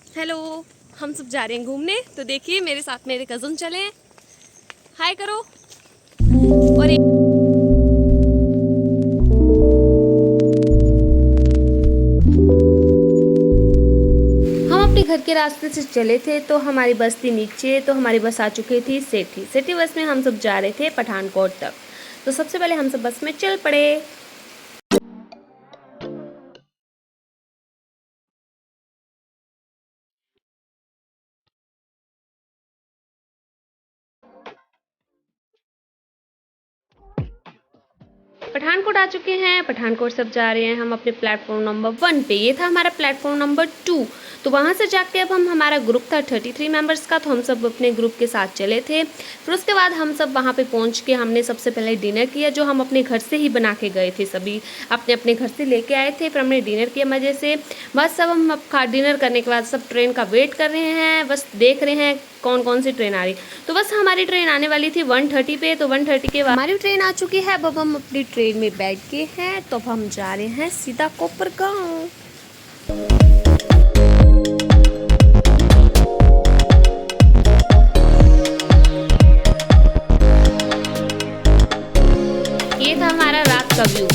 Hello. हम सब जा रहे हैं घूमने, तो देखिए मेरे साथ मेरे कज़न चले हैं। हाय करो। और हम अपने घर के रास्ते से चले थे, तो हमारी बस थी नीचे, तो हमारी बस आ चुकी थी सिटी बस में हम सब जा रहे थे पठानकोट तक। तो सबसे पहले हम सब बस में चल पड़े। पठानकोट आ चुके हैं, पठानकोट सब जा रहे हैं हम अपने प्लेटफॉर्म नंबर 1 पे। ये था हमारा प्लेटफॉर्म नंबर 2। तो वहाँ से जाके अब हमारा ग्रुप था 33 मेंबर्स का, तो हम सब अपने ग्रुप के साथ चले थे। फिर उसके बाद हम सब वहाँ पे पहुँच के हमने सबसे पहले डिनर किया, जो हम अपने घर से ही बना के गए थे। सभी अपने अपने घर से लेके आए थे, फिर हमने डिनर किया मज़े से। बस सब हम अब डिनर करने के बाद सब ट्रेन का वेट कर रहे हैं, बस देख रहे हैं कौन कौन सी ट्रेन आ रही। तो बस हमारी ट्रेन आने वाली थी 1:30 पे, तो 1:30 के बाद हमारी ट्रेन आ चुकी है। अब हम अपनी ट्रेन में बैठ के हैं, तो अब हम जा रहे हैं सीधा कोपरगांव। ये था हमारा रात का व्यू।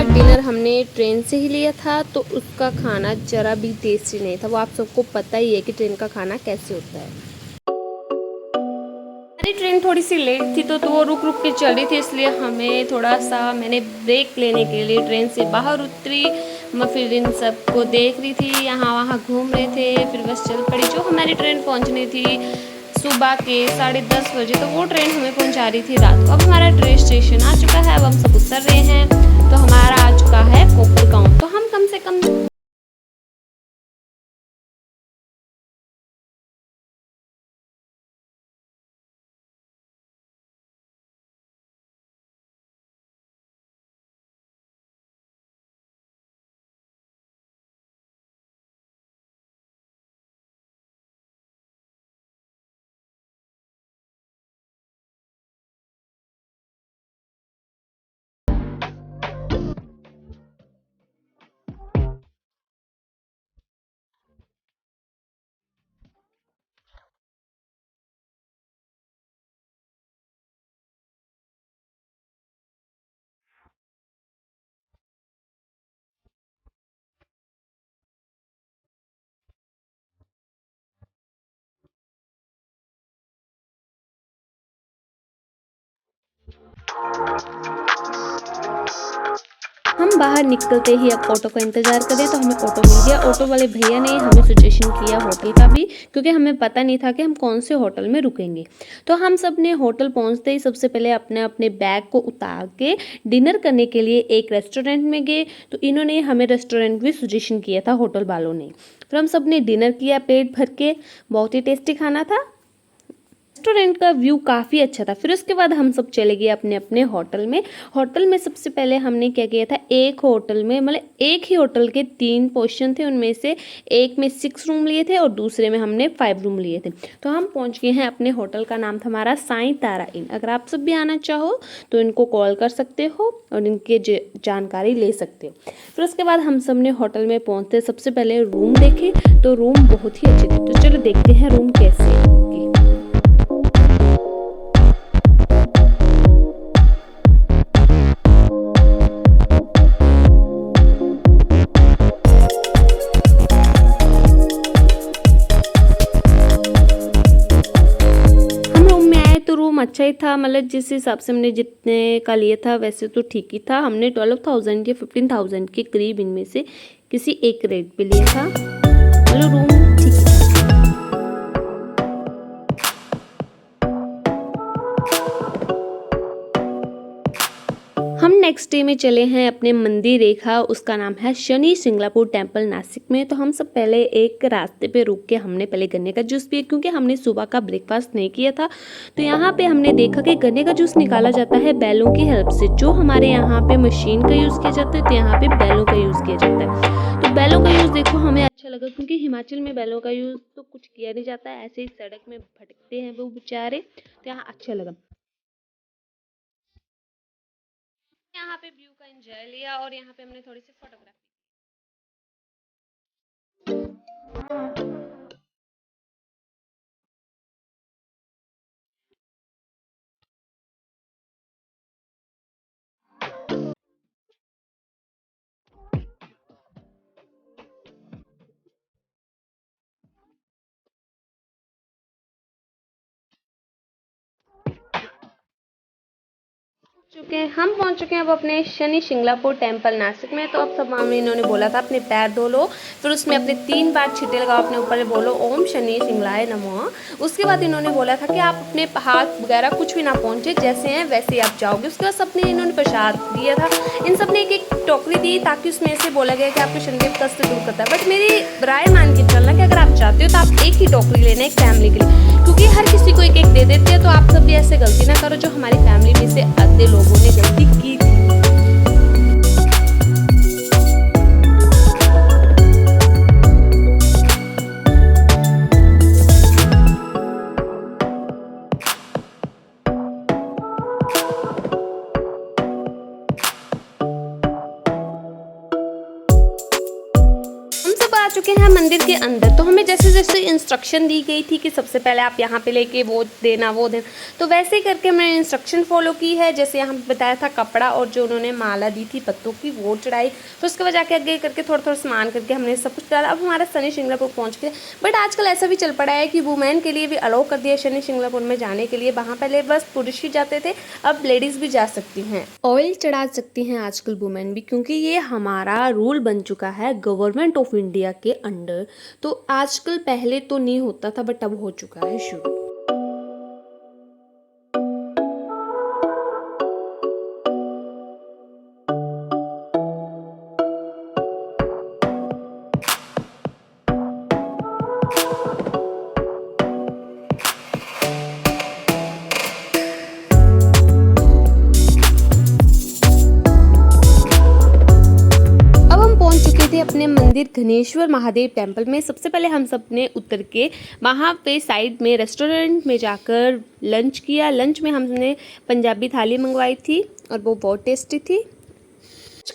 डिनर हमने ट्रेन से ही लिया था, तो उसका खाना जरा भी टेस्टी नहीं था। वो आप सबको पता ही है कि ट्रेन का खाना कैसे होता है। हमारी ट्रेन थोड़ी सी लेट थी, तो वो रुक रुक के चल रही थी, इसलिए हमें थोड़ा सा मैंने ब्रेक लेने के लिए ट्रेन से बाहर उतरी। मैं फिर इन सबको देख रही थी, यहाँ वहाँ घूम रहे थे, फिर बस चल पड़ी। जो हमारी ट्रेन पहुँचनी थी सुबह के 10:30 बजे, तो वो ट्रेन हमें पहुंचा रही थी रात को। अब हमारा ट्रेन स्टेशन आ चुका है, अब हम सब उतर रहे हैं। तो हमारा आ चुका है कोपरगांव। तो हम कम से कम हम बाहर निकलते ही अब ऑटो का इंतज़ार करें, तो हमें ऑटो मिल गया। ऑटो वाले भैया ने हमें सजेशन किया होटल का भी, क्योंकि हमें पता नहीं था कि हम कौन से होटल में रुकेंगे। तो हम सब ने होटल पहुंचते ही सबसे पहले अपने अपने बैग को उतार के डिनर करने के लिए एक रेस्टोरेंट में गए। तो इन्होंने हमें रेस्टोरेंट भी सजेशन किया था, होटल वालों ने। फिर हम सब ने डिनर किया पेट भर के, बहुत ही टेस्टी खाना था। रेस्टोरेंट का व्यू काफ़ी अच्छा था। फिर उसके बाद हम सब चले गए अपने अपने होटल में। होटल में सबसे पहले हमने क्या किया था, एक होटल में मतलब एक ही होटल के 3 पोर्शन थे, उनमें से एक में 6 रूम लिए थे और दूसरे में हमने 5 रूम लिए थे। तो हम पहुंच गए हैं अपने होटल का नाम था हमारा साईं तारा इन। अगर आप सब भी आना चाहो तो इनको कॉल कर सकते हो और इनके जानकारी ले सकते हो। फिर उसके बाद हम सब ने होटल में पहुँचते सबसे पहले रूम देखे, तो रूम बहुत ही अच्छे थे। तो चलो देखते हैं रूम कैसे है। अच्छा ही था, मतलब जिस हिसाब से हमने जितने का लिया था वैसे तो ठीक ही था। हमने 12,000 या 15,000 के करीब इनमें से किसी एक रेट पे लिया था। मतलब रूम ठीक था। हम नेक्स्ट डे में चले हैं अपने मंदिर रेखा, उसका नाम है शनि सिंगलापुर टेम्पल नासिक में। तो हम सब पहले एक रास्ते पे रुक के हमने पहले गन्ने का जूस पिया, क्योंकि हमने सुबह का ब्रेकफास्ट नहीं किया था। तो यहाँ पे हमने देखा कि गन्ने का जूस निकाला जाता है बैलों की हेल्प से। जो हमारे यहाँ पे मशीन का यूज़ किया जाता है, तो यहाँ पे बैलों का यूज़ किया जाता है। तो बैलों का यूज़ देखो हमें अच्छा अच्छा लगा क्योंकि हिमाचल में बैलों का यूज़ तो कुछ किया नहीं जाता है, ऐसे ही सड़क में भटकते हैं वो बेचारे, तो यहाँ अच्छा लगा। यहाँ पे व्यू का एंजॉय लिया और यहाँ पे हमने थोड़ी सी फोटोग्राफी। हम पहुंच चुके हैं अब अपने शनि शिंगणापुर टेम्पल नासिक में। तो अब सब मामले इन्होंने बोला था अपने पैर धो लो, फिर उसमें अपने 3 बार छींटे लगाओ अपने ऊपर, बोलो ओम शनि शिंगलाय नमः। उसके बाद इन्होंने बोला था कि आप अपने हाथ वगैरह कुछ भी ना पहुंचे, जैसे हैं वैसे ही आप जाओगे। उसके बाद सबने इन्होंने प्रसाद दिया था, इन सब ने एक एक टोकरी दी ताकि उसमें से बोला गया कि आपके शनिदेव कष्ट दूर करता है। बट मेरी राय मान के चलना कि अगर आप चाहते हो तो आप एक ही टोकरी लेना एक फैमिली के लिए, क्योंकि हर किसी को एक एक दे देते हैं। तो आप सब भी ऐसे गलती ना करो जो हमारी फैमिली में से आधे लोगों ने गलती की थी। आ चुके हैं मंदिर के अंदर। तो हमें जैसे जैसे इंस्ट्रक्शन दी गई थी कि सबसे पहले आप यहाँ पे लेके वो देना वो देना, तो वैसे ही करके हमने इंस्ट्रक्शन फॉलो की है। जैसे यहाँ बताया था कपड़ा और जो उन्होंने माला दी थी पत्तों की वो चढ़ाई, तो उसके बाद जाके आगे करके थोड़ा थोड़ा सामान करके हमने सब कुछ डाला। अब हमारा शनि शिंगणापुर पहुँच गया। बट आजकल ऐसा भी चल पड़ा है कि वुमेन के लिए भी अलाउ कर दिया शनि शिंगणापुर में जाने के लिए। वहाँ पहले बस पुरुष ही जाते थे, अब लेडीज़ भी जा सकती हैं, ऑयल चढ़ा सकती हैं आजकल वुमेन भी, क्योंकि ये हमारा रूल बन चुका है गवर्नमेंट ऑफ इंडिया के अंडर। तो आजकल पहले तो नहीं होता था बट अब हो चुका है शुरू। अपने मंदिर घनेश्वर महादेव टेम्पल में सबसे पहले हम सब ने उतर के वहाँ पे साइड में रेस्टोरेंट में जाकर लंच किया। लंच में हमने पंजाबी थाली मंगवाई थी और वो बहुत टेस्टी थी।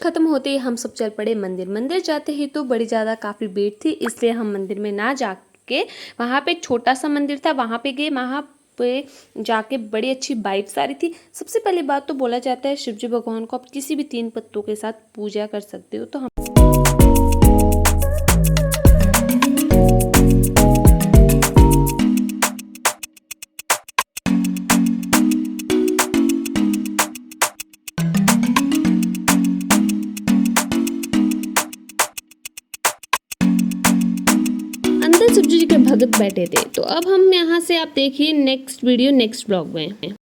खत्म होते ही हम सब चल पड़े मंदिर। मंदिर जाते ही तो बड़ी ज़्यादा काफ़ी भीड़ थी, इसलिए हम मंदिर में ना जाके वहाँ पे छोटा सा मंदिर था वहाँ पे गए। वहाँ पे जाके बड़ी अच्छी वाइब्स आ रही थी। सबसे पहली बात तो बोला जाता है शिवजी भगवान को आप किसी भी 3 पत्तों के साथ पूजा कर सकते हो। तो हम शिवजी जी के भगत बैठे थे। तो अब हम यहाँ से आप देखिए नेक्स्ट वीडियो नेक्स्ट ब्लॉग में।